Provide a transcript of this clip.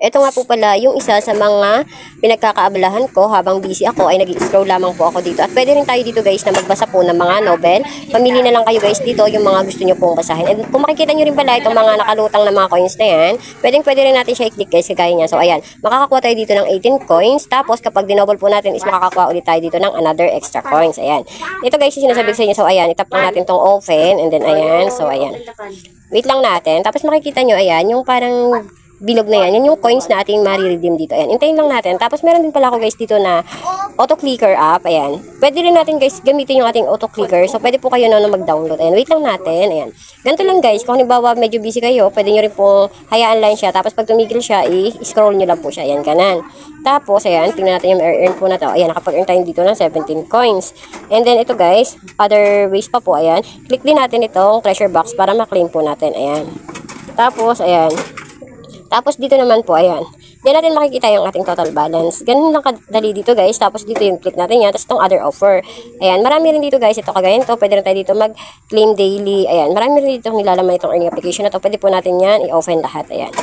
Ito nga po pala yung isa sa mga pinagkakaabalahan ko habang busy ako ay nag-scroll lamang po ako dito. At pwede rin tayo dito guys na magbasa po ng mga novel. Pamili na lang kayo guys dito yung mga gusto nyo pong basahin. And kung makikita nyo rin pala itong mga nakalutang na mga coins na yan, pwede rin natin siya i-click guys kagaya niya. So ayan, makakakuha tayo dito ng 18 coins. Tapos kapag dinoble po natin is makakakuha ulit tayo dito ng another extra coins. Ayan. Ito guys yung sinasabi ko sa inyo. So ayan, itap lang natin tong open and then ayan. So ayan. Wait lang natin. Tapos makikita nyo ayan, yung parang bilog na yan. Yan yung coins na ating mariredeem dito. Ayan. Hintayin lang natin. Tapos meron din pala ako guys dito na auto-clicker app. Ayan. Pwede rin natin guys gamitin yung ating auto-clicker. So pwede po kayo na mag-download. Ayan. Wait lang natin. Ayan. Ganito lang guys. Kung halimbawa medyo busy kayo, pwede nyo rin po hayaan lang siya. Tapos pag tumigil siya, i-scroll nyo lang po siya. Ayan. Kanan. Tapos, ayan. Tingnan natin yung earn po na to. Ayan. Nakapag-earn tayo dito ng 17 coins. And then ito guys, other ways pa po. Ayan. Click din natin itong treasure box para ma-claim po natin. Ayan. Tapos, ayan. Tapos dito naman po, ayan. Diyan natin makikita yung ating total balance. Ganun lang kadali dito guys. Tapos dito yung click natin yan. Tapos itong other offer. Ayan. Marami rin dito guys. Ito kagaya nito. Pwede rin tayo dito mag-claim daily. Ayan. Marami rin dito nilalaman itong earning application na to. Pwede po natin yan i-open lahat. Ayan.